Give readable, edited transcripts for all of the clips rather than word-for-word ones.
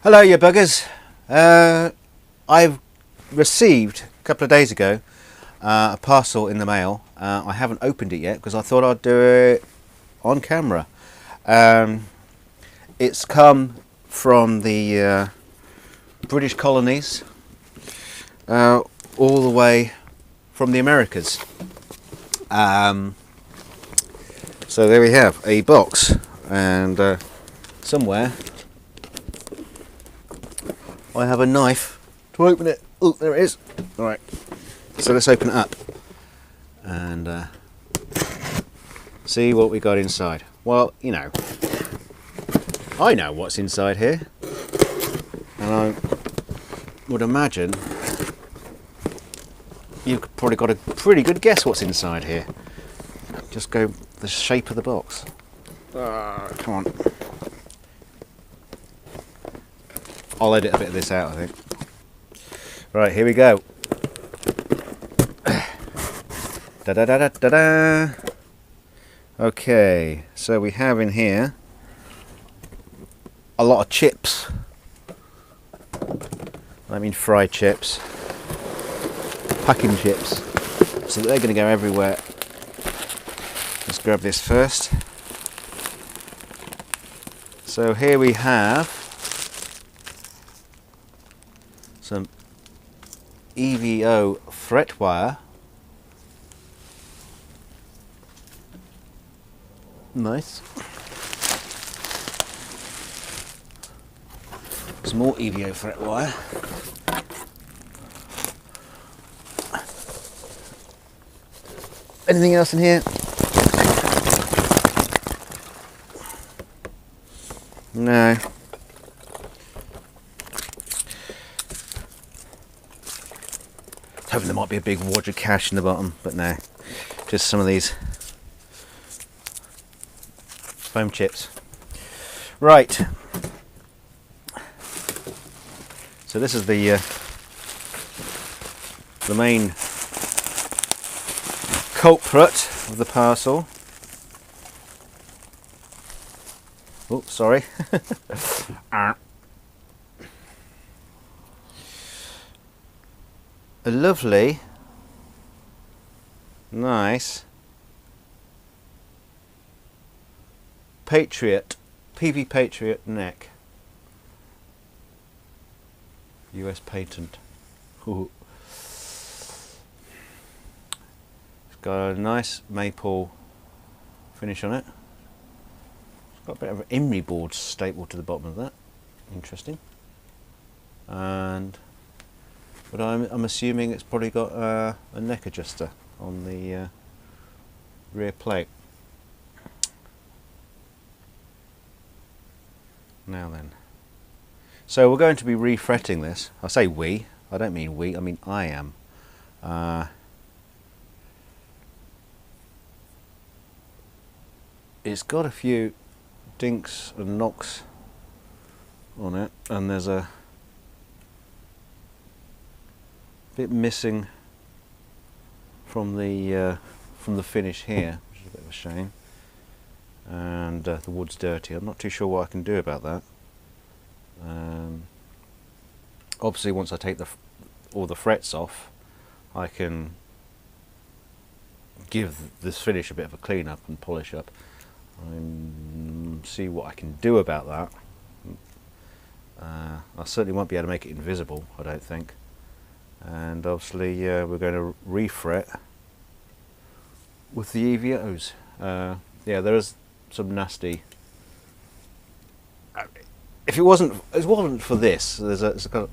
Hello, you buggers. I've received a couple of days ago a parcel in the mail. I haven't opened it yet because I thought I'd do it on camera. It's come from the British colonies, all the way from the Americas. So there we have a box, and somewhere I have a knife to open it. Oh, there it is. Alright, so let's open it up and see what we got inside. Well, you know, I know what's inside here, and I would imagine you've probably got a pretty good guess what's inside here. Just go the shape of the box. Come on. I'll edit a bit of this out, I think. Right, here we go. Da da da da da da. Okay, so we have in here a lot of chips. I mean fried chips, packing chips. So they're going to go everywhere. Let's grab this first. So here we have some EVO fret wire. Nice. Some more EVO fret wire. Anything else in here? No. Hoping there might be a big wad of cash in the bottom, but no. Just some of these foam chips. Right. So this is the main culprit of the parcel. Oh, sorry. A lovely, nice Patriot, PV Patriot neck. US patent. Ooh. It's got a nice maple finish on it. It's got a bit of an emery board stapled to the bottom of that. Interesting. But I'm assuming it's probably got a neck adjuster on the rear plate. Now then. So we're going to be refretting this. I say we, I don't mean we, I mean I am. It's got a few dinks and knocks on it, and there's a bit missing from the finish here, which is a bit of a shame. And the wood's dirty. I'm not too sure what I can do about that. Obviously, once I take all the frets off, I can give this finish a bit of a clean up and polish up. See what I can do about that. I certainly won't be able to make it invisible, I don't think. And obviously we're going to refret with the EVOs. Yeah, there is some nasty. If it wasn't for this, there's a kind of,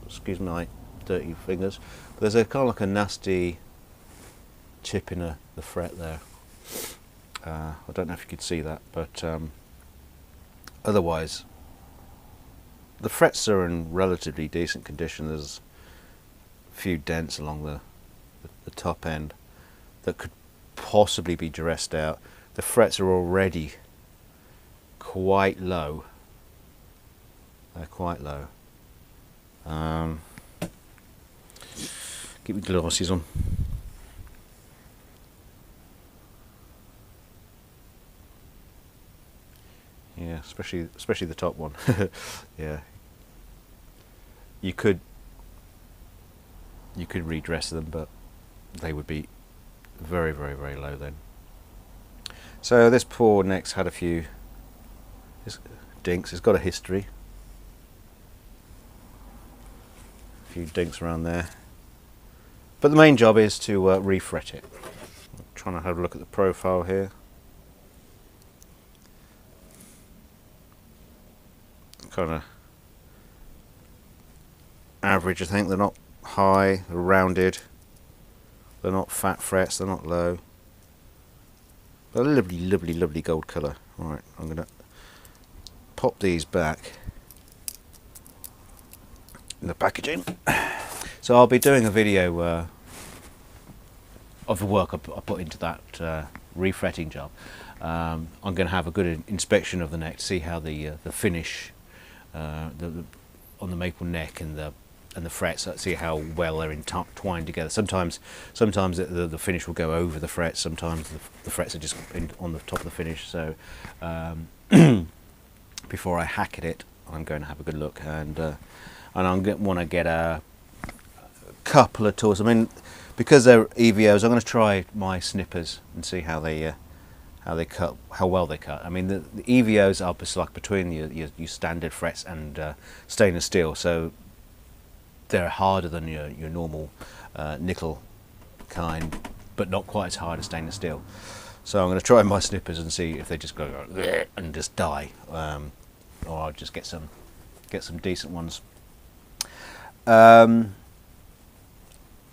excuse my dirty fingers, but there's a kind of like a nasty chip in the fret there. I don't know if you could see that, but otherwise the frets are in relatively decent condition. There's a few dents along the top end that could possibly be dressed out. The frets are already quite low. They're quite low. Keep your glasses on. Yeah, especially the top one. Yeah, you could redress them, but they would be very, very, very low then. So this poor neck's had a few dinks. It's got a history. A few dinks around there. But the main job is to refret it. I'm trying to have a look at the profile here. Kind of average, I think. They're not high, they're rounded. They're not fat frets, they're not low. They're a lovely, lovely, lovely gold colour. Alright, I'm going to pop these back in the packaging. So I'll be doing a video of the work I put into that refretting job. I'm going to have a good inspection of the neck to see how the finish on the maple neck and the frets, see how well they're entwined together. Sometimes the finish will go over the frets. Sometimes the frets are just on the top of the finish. So before I hack at it, I'm going to have a good look, and I'm going to want to get a couple of tools. I mean, because they're EVOs, I'm going to try my snippers and see how they cut, how well they cut. I mean, the EVOs are just like between your standard frets and stainless steel, so they're harder than your normal nickel kind, but not quite as hard as stainless steel. So I'm going to try my snippers and see if they just go and just die, or I'll just get some decent ones.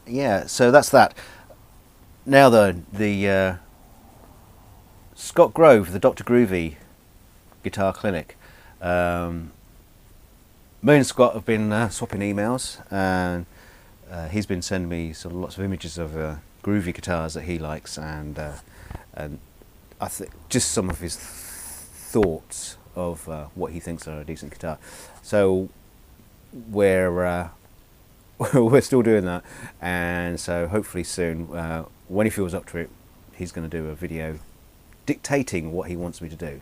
Yeah, so that's that. Now the Scott Grove, the Dr. Groovy Guitar Clinic. Me and Scott have been swapping emails, and he's been sending me sort of lots of images of groovy guitars that he likes, and I think just some of his thoughts of what he thinks are a decent guitar. So we're still doing that, and so hopefully soon, when he feels up to it, he's going to do a video dictating what he wants me to do.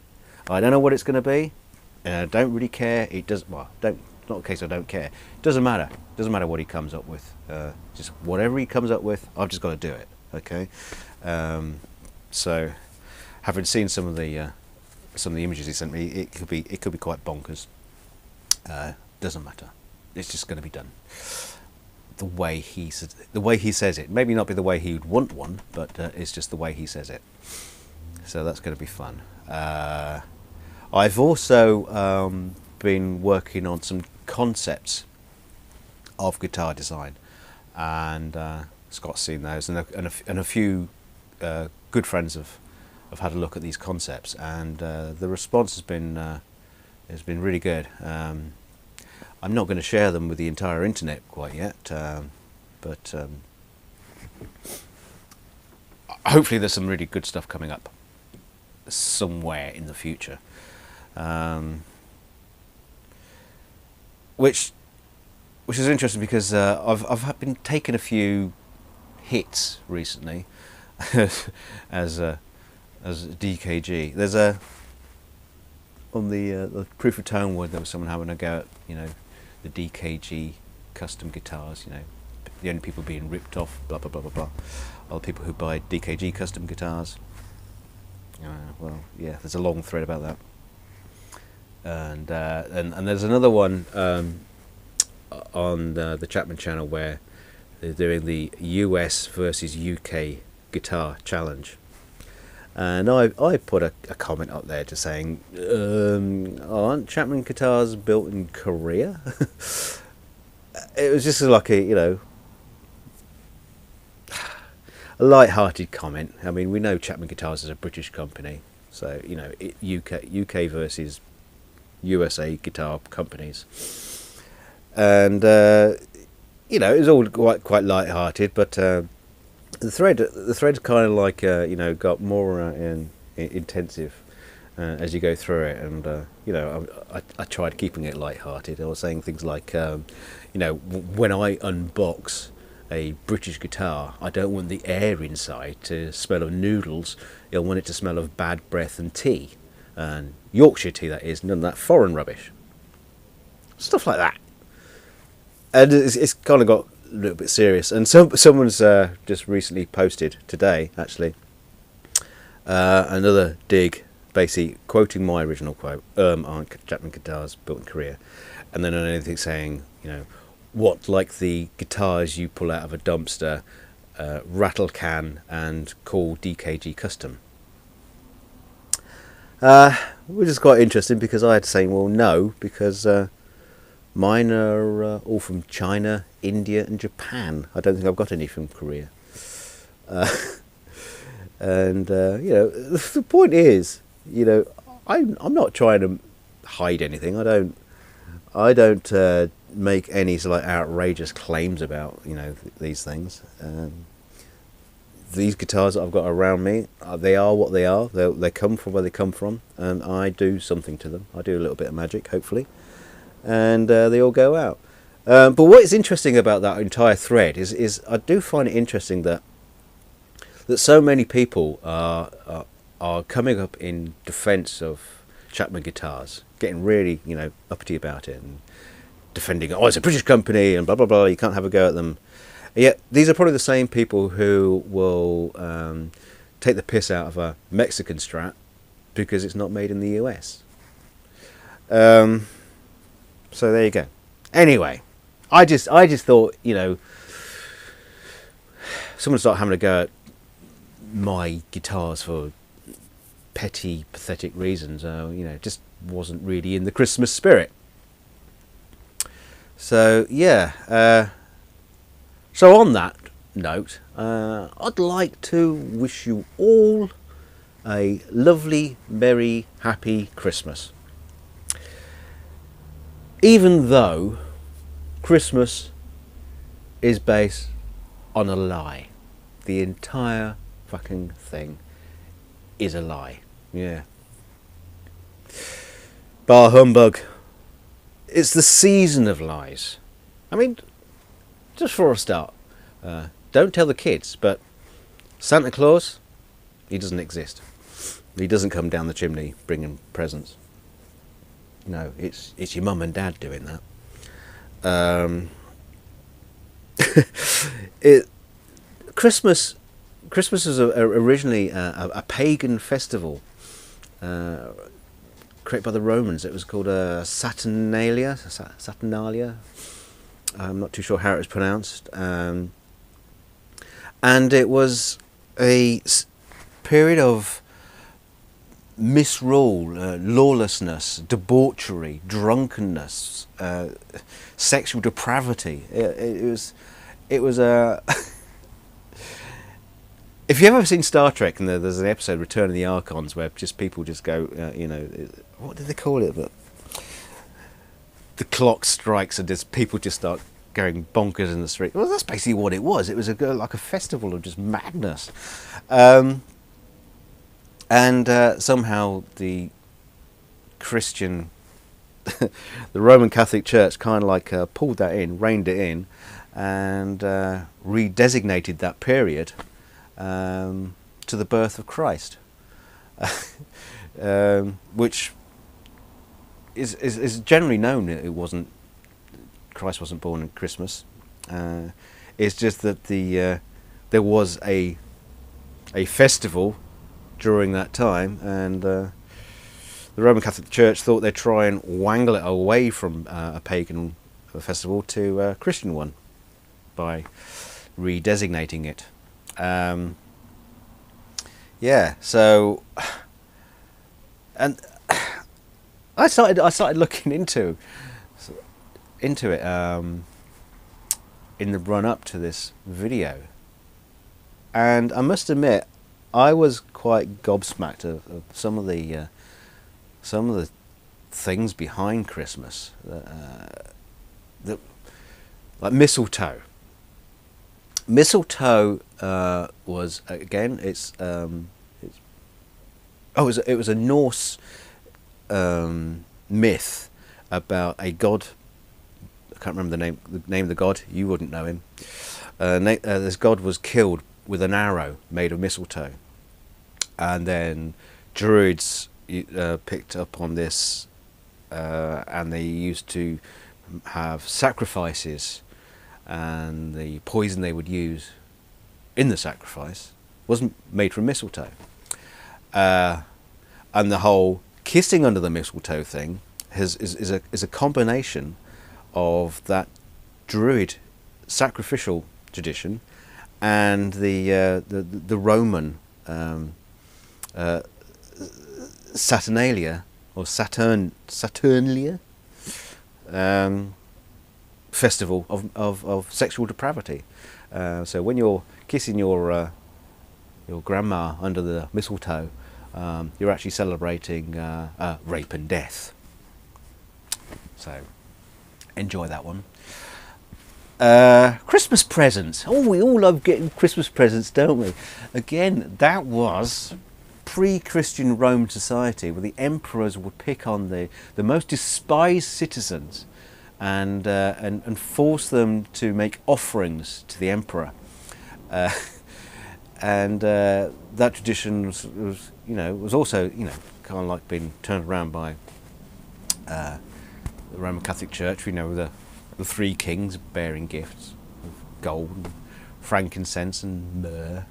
I don't know what it's going to be, and I don't really care. It does, well, it's not a case I don't care. It doesn't matter. It doesn't matter what he comes up with. Just whatever he comes up with, I've just got to do it. Okay. So, having seen some of the images he sent me, it could be quite bonkers. Doesn't matter. It's just going to be done the way he says it. Maybe not be the way he would want one, but it's just the way he says it. So that's going to be fun. I've also been working on some concepts of guitar design, and Scott's seen those, and a few good friends have had a look at these concepts, and the response has been really good. I'm not going to share them with the entire internet quite yet, but hopefully there's some really good stuff coming up somewhere in the future, which is interesting because I've been taking a few hits recently as DKG. There's on the Proof of Tone one, there was someone having a go at the DKG custom guitars. The only people being ripped off, blah blah blah blah blah, are the people who buy DKG custom guitars. Well, yeah, there's a long thread about that, and there's another one on the Chapman channel where they're doing the US versus UK guitar challenge, and I put a comment up there just saying, aren't Chapman guitars built in Korea? It was just like a light-hearted comment. I mean, we know Chapman Guitars is a British company, so UK versus USA guitar companies, and it was all quite light-hearted. But the thread's kind of like got more intensive as you go through it, and I tried keeping it light-hearted. I was saying things like when I unbox a British guitar, I don't want the air inside to smell of noodles. I want it to smell of bad breath and tea, and Yorkshire tea, that is, none of that foreign rubbish. Stuff like that. And it's kind of got a little bit serious. And someone's just recently posted today, actually, another dig, basically quoting my original quote on Chapman guitars built in Korea, and then on anything saying, what, like the guitars you pull out of a dumpster, rattle can and call DKG custom. Which is quite interesting, because I had to say, well, no, because mine are all from China, India and Japan. I don't think I've got any from Korea. And the point is, I'm not trying to hide anything. I don't make any sort of outrageous claims about these things. These guitars that I've got around me, they are what they are. They come from where they come from, and I do something to them. I do a little bit of magic, hopefully, and they all go out. But what is interesting about that entire thread is I do find it interesting that so many people are coming up in defence of Chapman guitars, getting really uppity about it and defending, it's a British company and blah blah blah, you can't have a go at them. Yet these are probably the same people who will take the piss out of a Mexican Strat because it's not made in the US. So there you go. Anyway, I just thought, someone started having a go at my guitars for petty, pathetic reasons. Just wasn't really in the Christmas spirit. So yeah. So on that note, I'd like to wish you all a lovely, merry, happy Christmas. Even though Christmas is based on a lie. The entire fucking thing is a lie. Yeah. Bar humbug. It's the season of lies. I mean, just for a start, don't tell the kids, but Santa Claus, he doesn't exist. He doesn't come down the chimney bringing presents. No, it's your mum and dad doing that. Christmas was originally a pagan festival created by the Romans. It was called Saturnalia. I'm not too sure how it was pronounced. And it was a period of misrule, lawlessness, debauchery, drunkenness, sexual depravity. It was a... If you've ever seen Star Trek, and there's an episode, Return of the Archons, where just people just go, what did they call it? But the clock strikes and just people just start going bonkers in the street. Well, that's basically what it was. It was like a festival of just madness. And somehow the Christian, the Roman Catholic Church kind of pulled that in, reined it in, and redesignated that period to the birth of Christ, which is generally known. Christ wasn't born at Christmas. It's just that there was a festival during that time, and the Roman Catholic Church thought they'd try and wangle it away from a pagan festival to a Christian one by redesignating it. So, and I started looking into it in the run up to this video, and I must admit I was quite gobsmacked of some of the things behind Christmas, like mistletoe. Mistletoe was, again, it was a Norse myth about a god. I can't remember the name of the god. You wouldn't know him. This god was killed with an arrow made of mistletoe, and then druids picked up on this, and they used to have sacrifices, and the poison they would use in the sacrifice wasn't made from mistletoe. And the whole kissing under the mistletoe thing is a combination of that Druid sacrificial tradition and the Roman Saturnalia or Saturnalia festival of sexual depravity. So when you're kissing your grandma under the mistletoe, you're actually celebrating rape and death. So enjoy that one. Christmas presents. Oh, we all love getting Christmas presents, don't we? Again, that was pre-Christian Rome society, where the emperors would pick on the most despised citizens and force them to make offerings to the emperor. And that tradition was also kind of like being turned around by the Roman Catholic Church. With the three kings bearing gifts of gold, frankincense, and myrrh,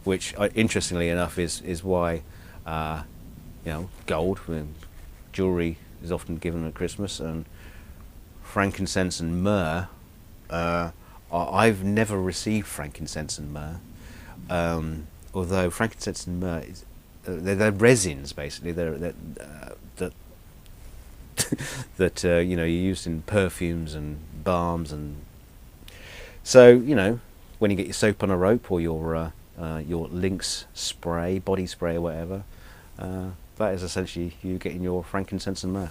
which interestingly enough is why gold jewelry is often given at Christmas, and frankincense and myrrh. I've never received frankincense and myrrh, although frankincense and myrrh they're resins basically. That you use in perfumes and balms, and so when you get your soap on a rope or your Lynx spray, body spray or whatever, that is essentially you getting your frankincense and myrrh,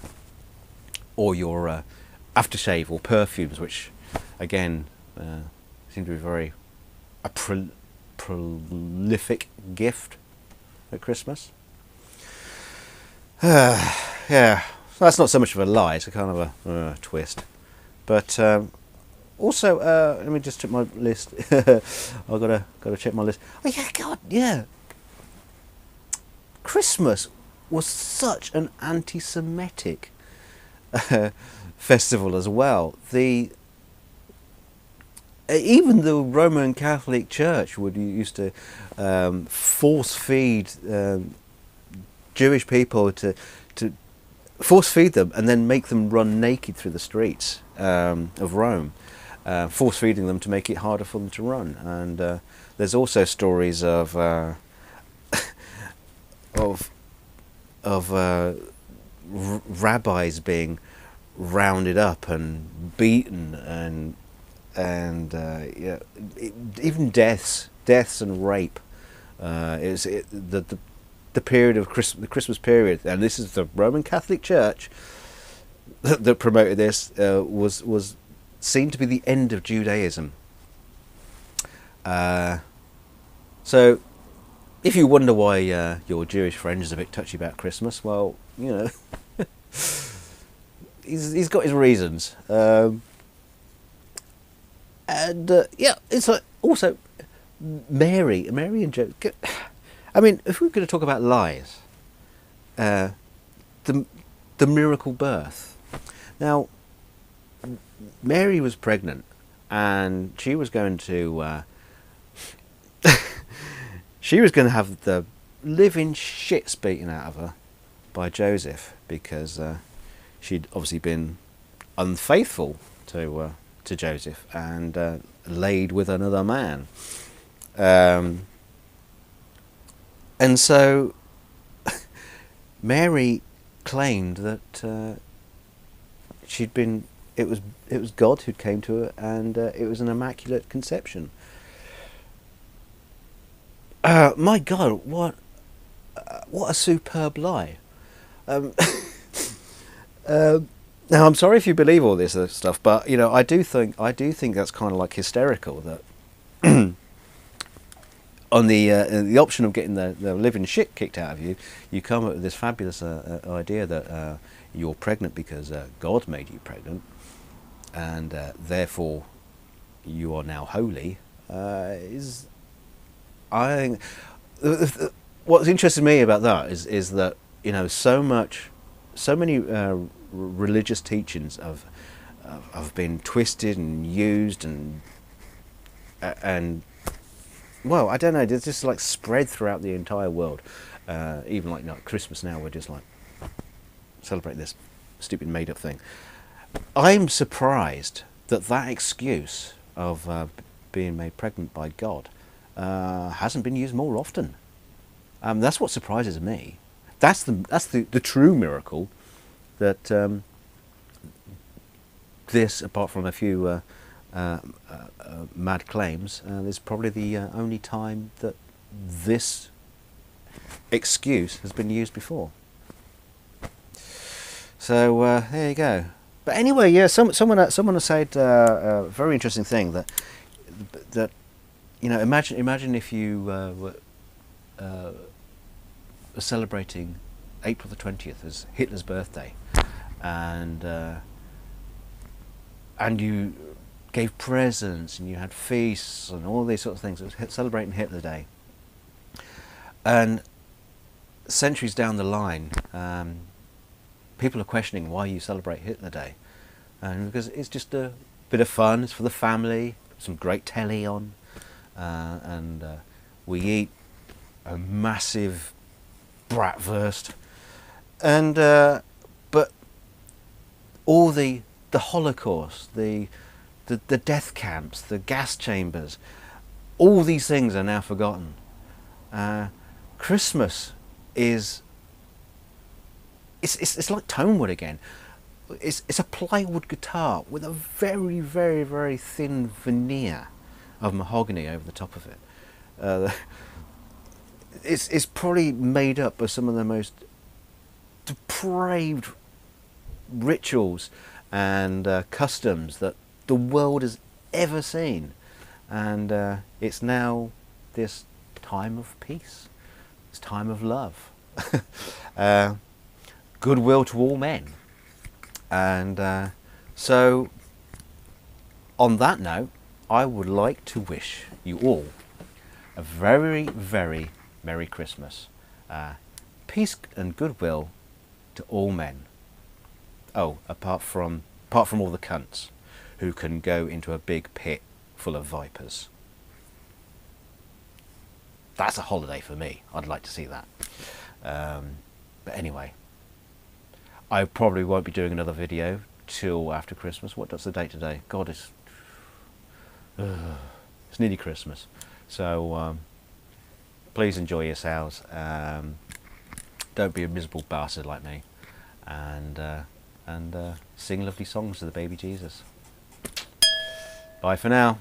or your aftershave or perfumes, which again seem to be very prolific gift at Christmas. Yeah. That's not so much of a lie, it's a kind of a twist. But also, let me just check my list. I've got to check my list. Oh yeah, God, yeah. Christmas was such an anti-Semitic festival as well. Even the Roman Catholic Church used to force feed Jewish people to force feed them and then make them run naked through the streets of Rome, force feeding them to make it harder for them to run. And there's also stories of rabbis being rounded up and beaten, and even deaths and rape. The period of the Christmas period, and this is the Roman Catholic Church that promoted this, was seen to be the end of Judaism. So, if you wonder why your Jewish friend is a bit touchy about Christmas, well, he's got his reasons, and it's also Mary and Joseph. I mean, if we're going to talk about lies, the miracle birth. Now, Mary was pregnant, and she was going to have the living shits beaten out of her by Joseph, because she'd obviously been unfaithful to Joseph and laid with another man. And so Mary claimed that it was God who'd came to her, and it was an immaculate conception. My God, what a superb lie! Now, I'm sorry if you believe all this stuff, but I do think that's kind of like hysterical that. On the option of getting the living shit kicked out of you, you come up with this fabulous idea that you're pregnant because God made you pregnant, and therefore you are now holy. I think what's interested me about that is that so many religious teachings have been twisted and used and well, I don't know, they're just like spread throughout the entire world. Even like Christmas now, we're just like celebrate this stupid made up thing. I'm surprised that excuse of being made pregnant by God hasn't been used more often. That's what surprises me. That's the true miracle that this, apart from a few mad claims, is probably the only time that this excuse has been used before. So there you go. But anyway, yeah, someone has said a very interesting thing that imagine if you were celebrating April the 20th as Hitler's birthday, and you gave presents and you had feasts and all these sorts of things. It was celebrating Hitler Day, and centuries down the line, people are questioning why you celebrate Hitler Day, and because it's just a bit of fun. It's for the family, some great telly on, and we eat a massive bratwurst, and but all the Holocaust, the death camps, the gas chambers, all these things are now forgotten. Christmas is it's like Tonewood again. It's a plywood guitar with a very, very, very thin veneer of mahogany over the top of it. It's probably made up of some of the most depraved rituals and customs that the world has ever seen, and it's now this time of peace, this time of love, goodwill to all men. And so on that note, I would like to wish you all a very, very Merry Christmas. Peace and goodwill to all men. Oh, apart from all the cunts who can go into a big pit full of vipers. That's a holiday for me. I'd like to see that. But anyway, I probably won't be doing another video till after Christmas. What's the date today? God, it's nearly Christmas. So please enjoy yourselves. Don't be a miserable bastard like me, and sing lovely songs to the baby Jesus. Bye for now.